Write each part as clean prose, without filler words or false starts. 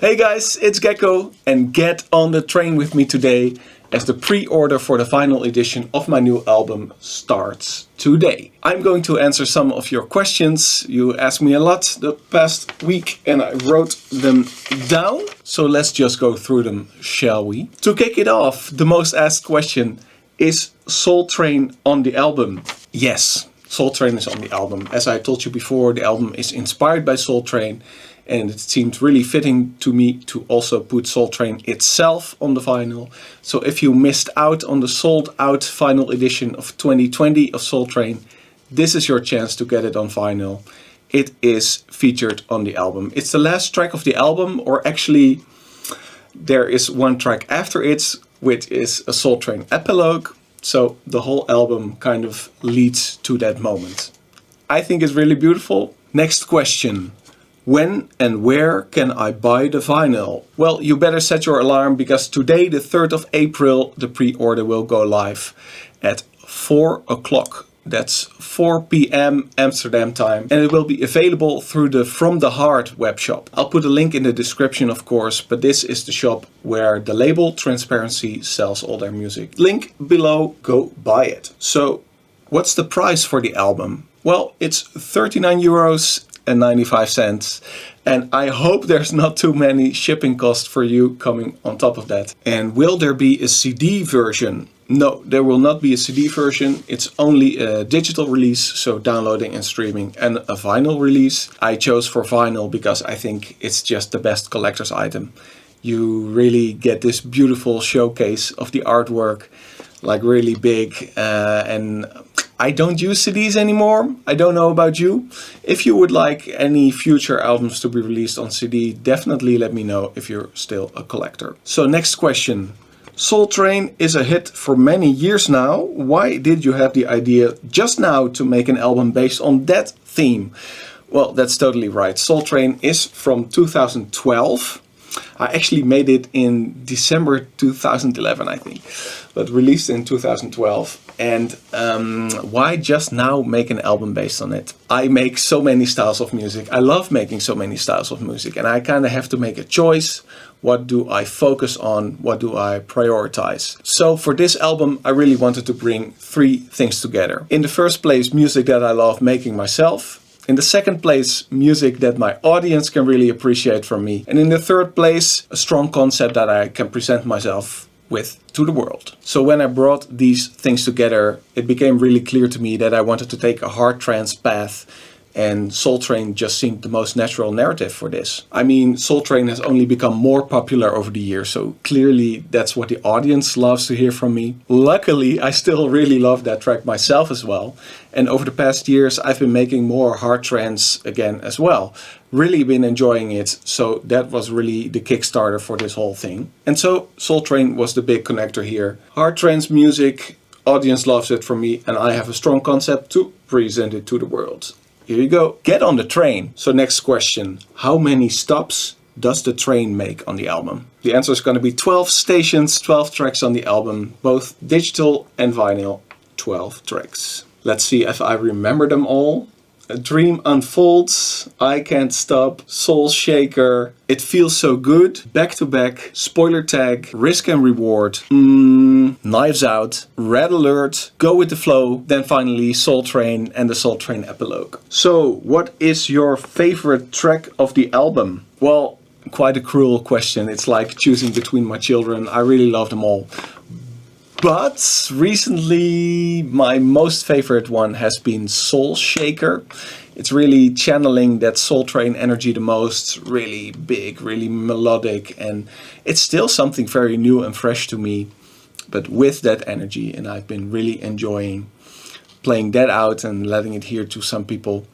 Hey guys, it's Geck-o, and get on the train with me today as the pre-order for the vinyl edition of my new album starts today. I'm going to answer some of your questions. You asked me a lot the past week and I wrote them down. So let's just go through them, shall we? To kick it off, the most asked question, is Soul Train on the album? Yes, Soul Train is on the album. As I told you before, the album is inspired by Soul Train. And it seemed really fitting to me to also put Soul Train itself on the vinyl. So if you missed out on the sold out vinyl edition of 2020 of Soul Train, this is your chance to get it on vinyl. It is featured on the album. It's the last track of the album, or actually there is one track after it, which is a Soul Train epilogue. So the whole album kind of leads to that moment. I think it's really beautiful. Next question. When and where can I buy the vinyl? Well, you better set your alarm because today, the 3rd of April, the pre-order will go live at 4 o'clock. That's 4 p.m. Amsterdam time. And it will be available through the From the Heart webshop. I'll put a link in the description, of course, but this is the shop where the label Transparency sells all their music. Link below, go buy it. So, what's the price for the album? Well, it's 39 euros. And 95 cents. And I hope there's not too many shipping costs for you coming on top of that. And will there be a CD version? No, there will not be a CD version. It's only a digital release, so downloading and streaming, and a vinyl release. I chose for vinyl because I think it's just the best collector's item. You really get this beautiful showcase of the artwork, like really big, and I don't use CDs anymore. I don't know about you. If you would like any future albums to be released on CD, definitely let me know if you're still a collector. So next question. Soul Train is a hit for many years now. Why did you have the idea just now to make an album based on that theme? Well, that's totally right. Soul Train is from 2012. I actually made it in December 2011, I think, but released in 2012. And why just now make an album based on it? I make so many styles of music. I love making so many styles of music, and I kind of have to make a choice. What do I focus on? What do I prioritize? So for this album, I really wanted to bring 3 things together. In the first place, music that I love making myself. In the second place, music that my audience can really appreciate from me. And in the third place, a strong concept that I can present myself with to the world. So when I brought these things together, it became really clear to me that I wanted to take a hard trance path, and Soul Train just seemed the most natural narrative for this. I mean, Soul Train has only become more popular over the years, so clearly that's what the audience loves to hear from me. Luckily, I still really love that track myself as well. And over the past years, I've been making more hard trance again as well. Really been enjoying it, so that was really the Kickstarter for this whole thing. And so Soul Train was the big connector here. Hard trance music, audience loves it from me, and I have a strong concept to present it to the world. Here you go. Get on the train. So next question. How many stops does the train make on the album? The answer is going to be 12 stations, 12 tracks on the album, both digital and vinyl, 12 tracks. Let's see if I remember them all. A Dream Unfolds, I Can't Stop, Soul Shaker, It Feels So Good, Back to Back, Spoiler Tag, Risk and Reward, Knives Out, Red Alert, Go With The Flow, then finally Soul Train and the Soul Train epilogue. So, what is your favorite track of the album? Well, quite a cruel question. It's like choosing between my children. I really love them all. But recently, my most favorite one has been Soul Shaker. It's really channeling that Soul Train energy the most, really big, really melodic, and it's still something very new and fresh to me, but with that energy, and I've been really enjoying playing that out and letting it hear to some people.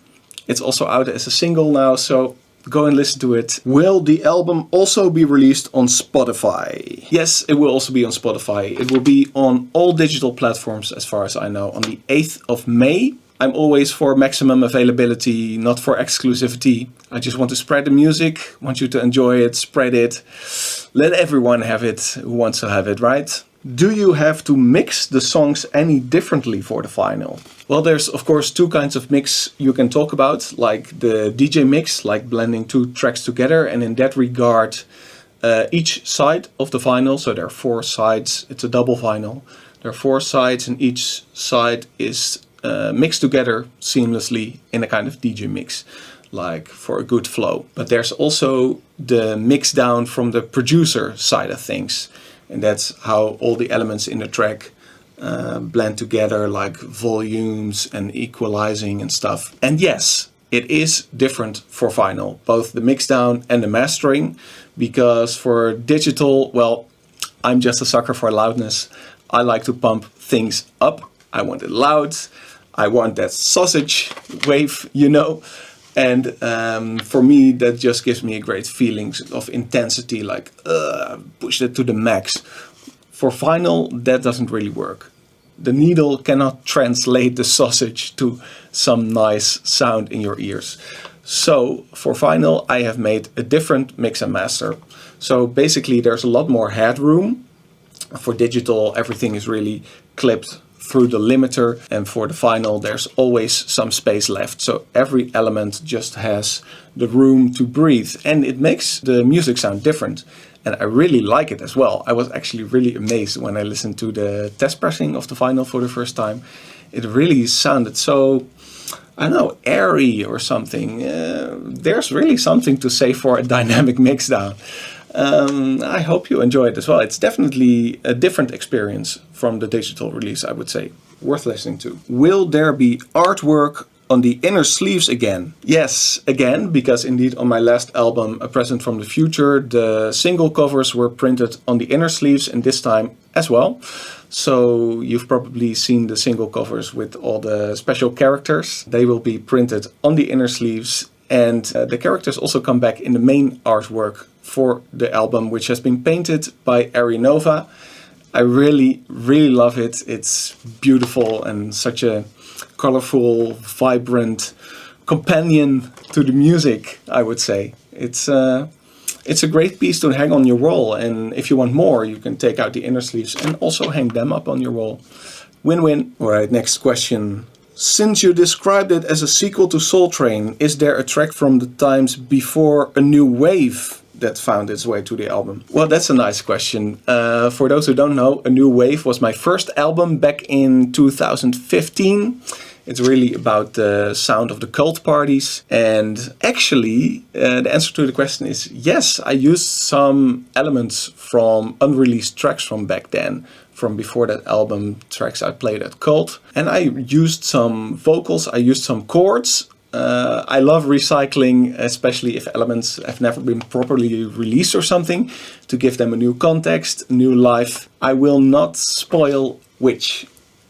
It's also out as a single now, so go and listen to it. Will the album also be released on Spotify? Yes, it will also be on Spotify. It will be on all digital platforms as far as I know on the 8th of May. I'm always for maximum availability, not for exclusivity. I just want to spread the music, want you to enjoy it, spread it. Let everyone have it who wants to have it, right? Do you have to mix the songs any differently for the final? Well, there's of course two kinds of mix you can talk about, like the DJ mix, like blending two tracks together, and in that regard, each side of the final, so there are 4 sides, it's a double final, there are 4 sides and each side is mixed together seamlessly in a kind of DJ mix, like for a good flow. But there's also the mix down from the producer side of things, and that's how all the elements in the track blend together, like volumes and equalizing and stuff. And yes, it is different for vinyl, both the mixdown and the mastering, because for digital, well, I'm just a sucker for loudness. I like to pump things up. I want it loud. I want that sausage wave, you know. And for me, that just gives me a great feeling of intensity, like push it to the max. For vinyl, that doesn't really work. The needle cannot translate the sausage to some nice sound in your ears. So for vinyl, I have made a different mix and master. So basically, there's a lot more headroom. For digital, everything is really clipped through the limiter, and for the vinyl there's always some space left, so every element just has the room to breathe, and it makes the music sound different, and I really like it as well. I was actually really amazed when I listened to the test pressing of the vinyl for the first time. It really sounded so, I don't know, airy or something. There's really something to say for a dynamic mixdown. I hope you enjoy it as well. It's definitely a different experience from the digital release, I would say. Worth listening to. Will there be artwork on the inner sleeves again? Yes, again, because indeed on my last album, A Present from the Future, the single covers were printed on the inner sleeves, and this time as well. So you've probably seen the single covers with all the special characters. They will be printed on the inner sleeves, and the characters also come back in the main artwork for the album, which has been painted by Ari Nova. I really love it. It's beautiful and such a colorful, vibrant companion to the music, I would say. It's a great piece to hang on your wall, and if you want more, you can take out the inner sleeves and also hang them up on your wall. Win-win. All right, next question. Since you described it as a sequel to Soul Train, is there a track from the times before A New Wave that found its way to the album? Well, that's a nice question. For those who don't know, A New Wave was my first album back in 2015. It's really about the sound of the cult parties. And actually, the answer to the question is yes, I used some elements from unreleased tracks from back then, from before that album, tracks I played at Cult. And I used some vocals, I used some chords. I love recycling, especially if elements have never been properly released or something, to give them a new context, new life. I will not spoil which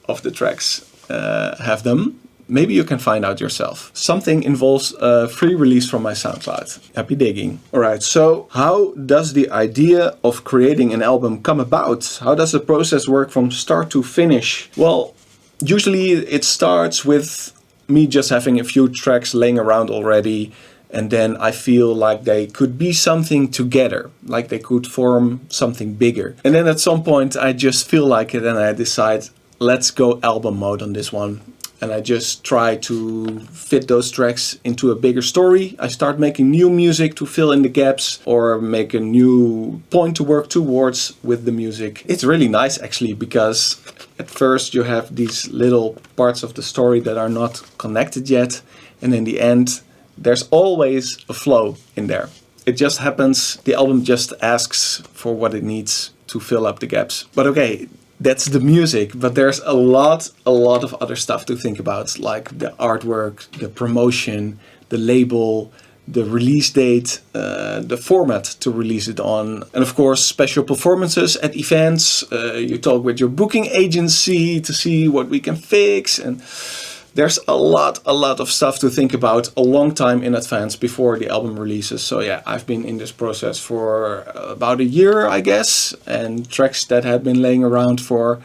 of the tracks have them. Maybe you can find out yourself. Something involves a free release from my SoundCloud. Happy digging. Alright, so how does the idea of creating an album come about? How does the process work from start to finish? Well, usually it starts with me just having a few tracks laying around already, and then I feel like they could be something together, like they could form something bigger. And then at some point I just feel like it and I decide, let's go album mode on this one. And I just try to fit those tracks into a bigger story. I start making new music to fill in the gaps or make a new point to work towards with the music. It's really nice actually, because at first you have these little parts of the story that are not connected yet. And in the end, there's always a flow in there. It just happens. The album just asks for what it needs to fill up the gaps. But okay, that's the music, but there's a lot of other stuff to think about, like the artwork, the promotion, the label, the release date, the format to release it on, and of course special performances at events. You talk with your booking agency to see what we can fix, and there's a lot of stuff to think about a long time in advance before the album releases. So yeah, I've been in this process for about a year, I guess, and tracks that had been laying around for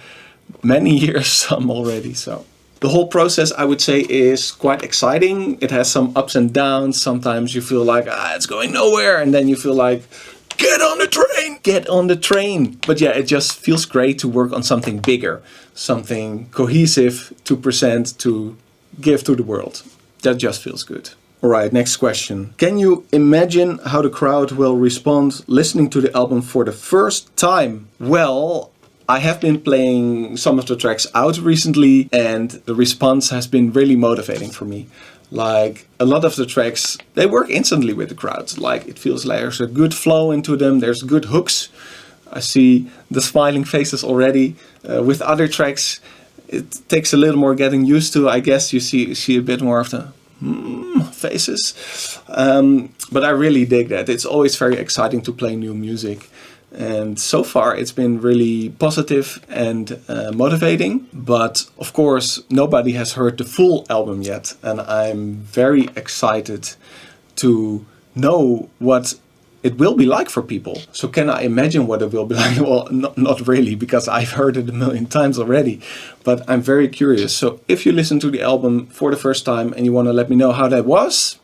many years, some already. So the whole process, I would say, is quite exciting. It has some ups and downs. Sometimes you feel like it's going nowhere, and then you feel like Get on the train! Get on the train! But yeah, it just feels great to work on something bigger, something cohesive to present, to give to the world. That just feels good. Alright, next question. Can you imagine how the crowd will respond listening to the album for the first time? Well, I have been playing some of the tracks out recently and the response has been really motivating for me. Like, a lot of the tracks, they work instantly with the crowd. Like, it feels like there's a good flow into them, there's good hooks. I see the smiling faces already. With other tracks, it takes a little more getting used to. I guess you see a bit more of the faces. But I really dig that. It's always very exciting to play new music. And so far it's been really positive and motivating. But of course, nobody has heard the full album yet. And I'm very excited to know what it will be like for people. So can I imagine what it will be like? Well, not really, because I've heard it a million times already. But I'm very curious. So if you listen to the album for the first time and you want to let me know how that was,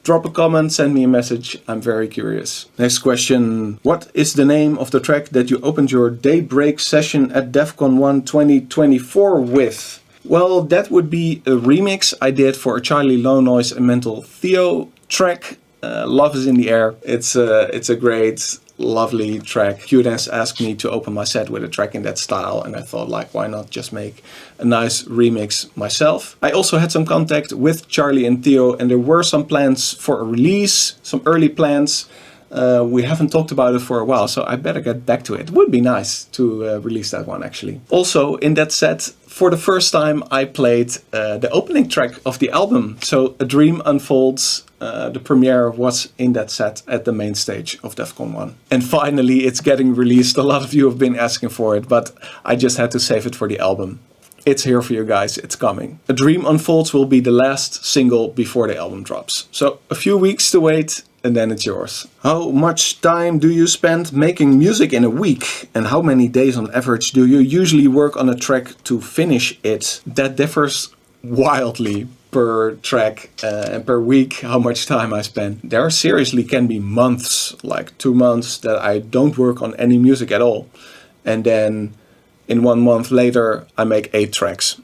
drop a comment, send me a message. I'm very curious. Next question. What is the name of the track that you opened your Daybreak session at DEF CON 1 2024 with? Well, that would be a remix I did for a Charlie Low Noise and Mental Theo track. Love is in the Air. It's a great, lovely track. Q-Dance asked me to open my set with a track in that style, and I thought, like, why not just make a nice remix myself? I also had some contact with Charlie and Theo, and there were some plans for a release, some early plans. We haven't talked about it for a while, so I better get back to it. It would be nice to release that one, actually. Also, in that set, for the first time, I played the opening track of the album. So, A Dream Unfolds, the premiere was in that set at the main stage of DEF CON 1. And finally, it's getting released. A lot of you have been asking for it, but I just had to save it for the album. It's here for you guys, it's coming. A Dream Unfolds will be the last single before the album drops. So, a few weeks to wait, and then it's yours. How much time do you spend making music in a week? And how many days on average do you usually work on a track to finish it? That differs wildly per track and per week how much time I spend. There seriously can be months, like 2 months, that I don't work on any music at all. And then in 1 month later I make 8 tracks.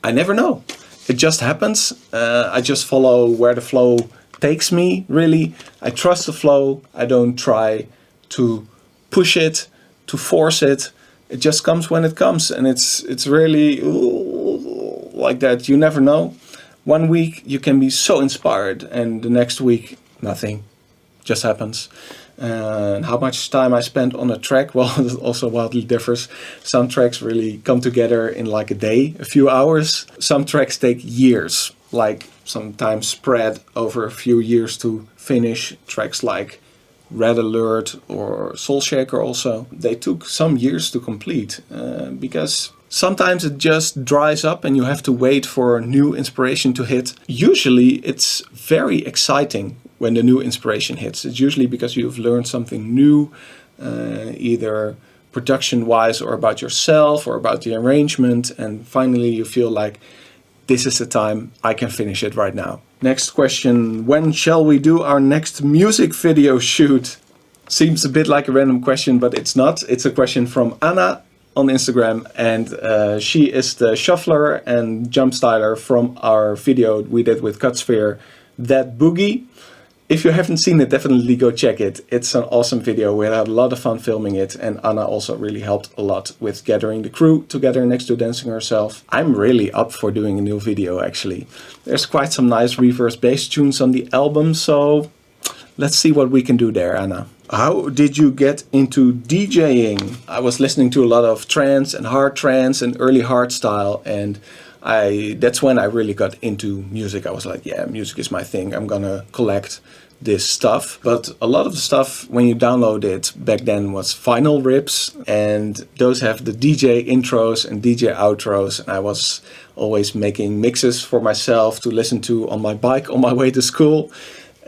I never know. It just happens. I just follow where the flow takes me, really. I trust the flow. I don't try to push it, to force it. It just comes when it comes, and it's really like that. You never know. 1 week you can be so inspired, and the next week nothing. Just happens. And how much time I spend on a track, well, it also wildly differs. Some tracks really come together in like a day, a few hours. Some tracks take years, like sometimes spread over a few years to finish. Tracks like Red Alert or Soul Shaker also. They took some years to complete because sometimes it just dries up and you have to wait for new inspiration to hit. Usually it's very exciting when the new inspiration hits. It's usually because you've learned something new, either production-wise or about yourself or about the arrangement, and finally you feel like this is the time I can finish it right now. Next question. When shall we do our next music video shoot? Seems a bit like a random question, but it's not. It's a question from Anna on Instagram, and she is the shuffler and jump styler from our video we did with Cutsphere, That Boogie. If you haven't seen it, definitely go check it. It's an awesome video. We had a lot of fun filming it, and Anna also really helped a lot with gathering the crew together next to dancing herself. I'm really up for doing a new video, actually. There's quite some nice reverse bass tunes on the album, so let's see what we can do there, Anna. How did you get into DJing? I was listening to a lot of trance and hard trance and early hardstyle, and that's when I really got into music. I was like, yeah, music is my thing. I'm gonna collect this stuff. But a lot of the stuff, when you download it back then, was vinyl rips, and those have the DJ intros and DJ outros. And I was always making mixes for myself to listen to on my bike on my way to school.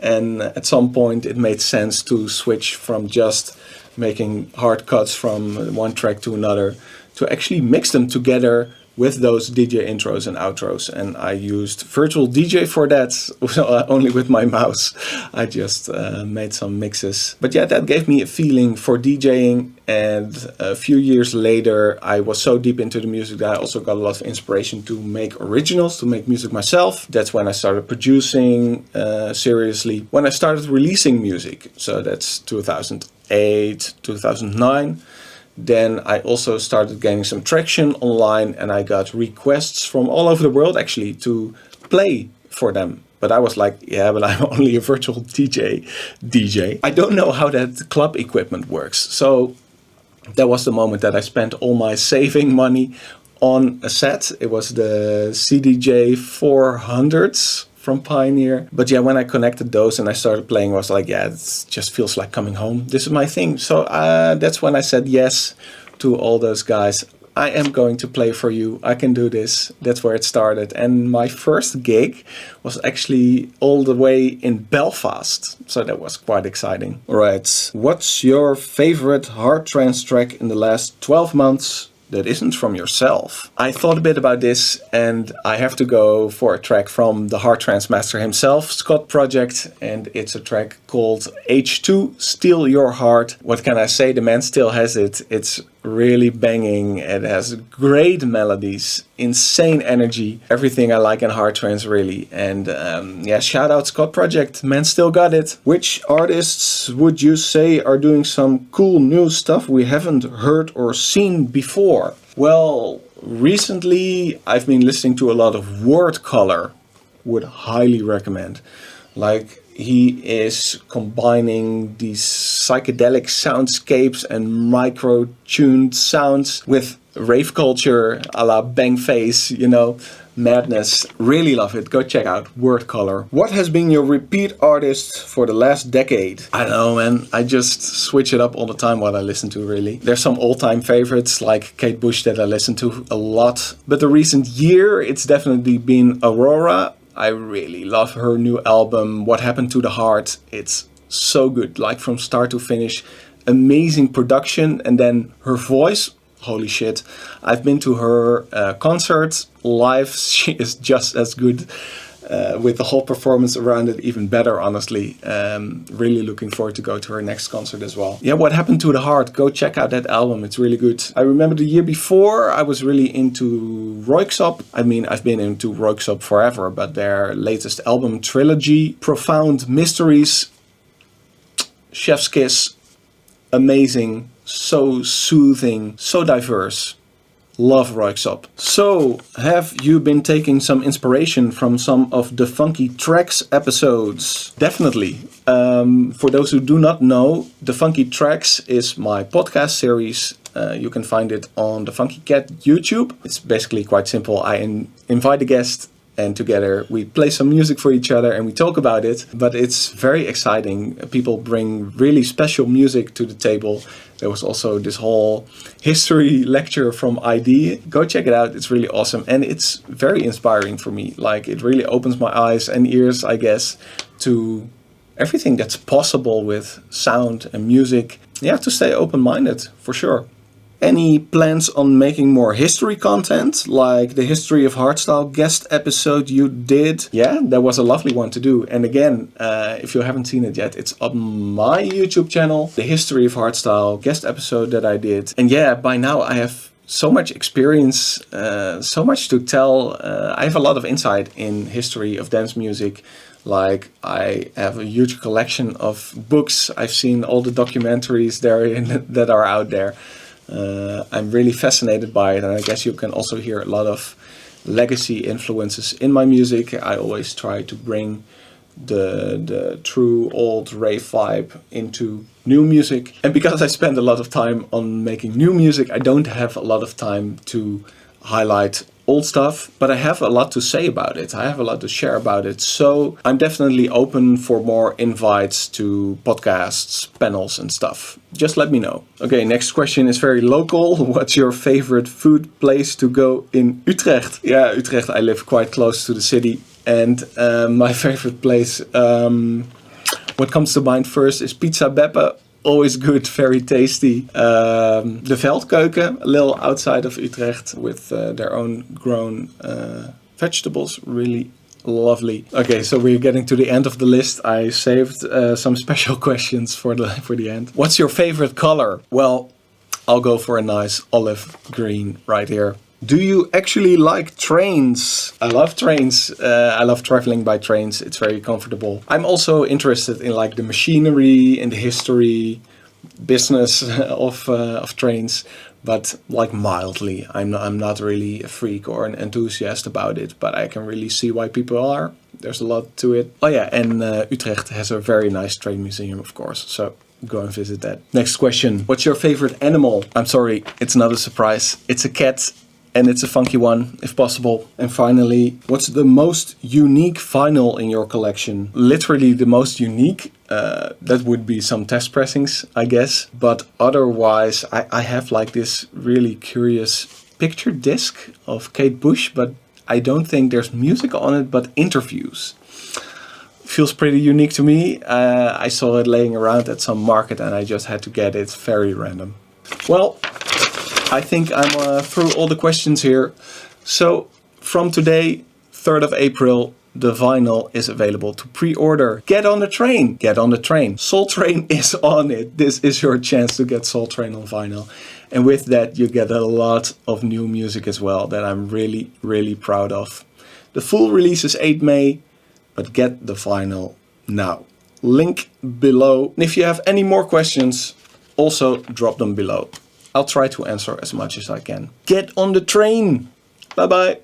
And at some point it made sense to switch from just making hard cuts from one track to another to actually mix them together with those DJ intros and outros, and I used Virtual DJ for that, so only with my mouse. I just made some mixes. But yeah, that gave me a feeling for DJing, and a few years later I was so deep into the music that I also got a lot of inspiration to make originals, to make music myself. That's when I started producing seriously, when I started releasing music, so that's 2008, 2009. Then I also started gaining some traction online, and I got requests from all over the world actually to play for them. But I was like, yeah, but I'm only a virtual DJ. I don't know how that club equipment works. So that was the moment that I spent all my saving money on a set. It was the CDJ 400s from Pioneer. But yeah, when I connected those and I started playing, I was like, yeah, it just feels like coming home. This is my thing. So that's when I said yes to all those guys. I am going to play for you. I can do this. That's where it started. And my first gig was actually all the way in Belfast. So that was quite exciting. All right. What's your favorite hard trance track in the last 12 months? That isn't from yourself? I thought a bit about this, and I have to go for a track from the hard trance master himself, Scott Project, and it's a track called H2, Steal Your Heart. What can I say? The man still has it. It's really banging. It has great melodies, insane energy, everything I like in hard trance really. And yeah, shout out Scott Project, man still got it. Which artists would you say are doing some cool new stuff we haven't heard or seen before? Well, recently I've been listening to a lot of Word Color. Would highly recommend. Like, he is combining these psychedelic soundscapes and micro-tuned sounds with rave culture a la Bang Face, you know, madness. Really love it. Go check out Word Color. What has been your repeat artist for the last decade? I don't know, man. I just switch it up all the time what I listen to, really. There's some all-time favorites like Kate Bush that I listen to a lot. But the recent year, it's definitely been Aurora. I really love her new album, What Happened to the Heart. It's so good, like from start to finish. Amazing production, and then her voice, holy shit. I've been to her concert live. She is just as good, with the whole performance around it even better, honestly. Really looking forward to go to her next concert as well. Yeah, What Happened to the Heart? Go check out that album. It's really good. I remember the year before I was really into Röyksopp. I mean, I've been into Röyksopp forever, but their latest album, Trilogy, Profound Mysteries, Chef's Kiss, amazing, so soothing, so diverse. Love Röyksopp. So, have you been taking some inspiration from some of the Funky Tracks episodes? Definitely. For those who do not know, the Funky Tracks is my podcast series. You can find it on the Funky Cat YouTube. It's basically quite simple. I invite a guest, and together we play some music for each other and we talk about it. But it's very exciting. People bring really special music to the table. There was also this whole history lecture from ID. Go check it out. It's really awesome. And it's very inspiring for me. Like, it really opens my eyes and ears, I guess, to everything that's possible with sound and music. You have to stay open-minded, for sure. Any plans on making more history content, like the History of Hardstyle guest episode you did? Yeah, that was a lovely one to do. And again, if you haven't seen it yet, it's on my YouTube channel, the History of Hardstyle guest episode that I did. And yeah, by now I have so much experience, so much to tell. I have a lot of insight in history of dance music. Like, I have a huge collection of books. I've seen all the documentaries that are out there. I'm really fascinated by it, and I guess you can also hear a lot of legacy influences in my music. I always try to bring the true old rave vibe into new music. And because I spend a lot of time on making new music, I don't have a lot of time to highlight old stuff, but I have a lot to say about it. I have a lot to share about it. So I'm definitely open for more invites to podcasts, panels and stuff. Just let me know. Okay, next question is very local. What's your favorite food place to go in Utrecht? Yeah, Utrecht, I live quite close to the city. And my favorite place, what comes to mind first is Pizza Beppe. always good, very tasty. The Veldkeuken, a little outside of Utrecht, with their own grown vegetables, really lovely. Okay, so we're getting to the end of the list. I saved some special questions for the end. What's your favorite color? Well, I'll go for a nice olive green right here. Do you actually like trains? I love trains. I love traveling by trains. It's very comfortable. I'm also interested in like the machinery and the history, business of trains, but like mildly. I'm not really a freak or an enthusiast about it, but I can really see why people are. There's a lot to it. Oh yeah, and Utrecht has a very nice train museum, of course. So go and visit that. Next question. What's your favorite animal? I'm sorry, it's not a surprise. It's a cat. And it's a funky one, if possible. And finally, what's the most unique vinyl in your collection? Literally the most unique, that would be some test pressings, I guess. But otherwise, I have like this really curious picture disc of Kate Bush, but I don't think there's music on it, but interviews. Feels pretty unique to me. I saw it laying around at some market and I just had to get it. Very random. Well, I think I'm through all the questions here. So from today, 3rd of April, the vinyl is available to pre-order. Get on the train. Get on the train. Soul Train is on it. This is your chance to get Soul Train on vinyl. And with that, you get a lot of new music as well that I'm really, really proud of. The full release is 8 May, but get the vinyl now. Link below. And if you have any more questions, also drop them below. I'll try to answer as much as I can. Get on the train. Bye bye.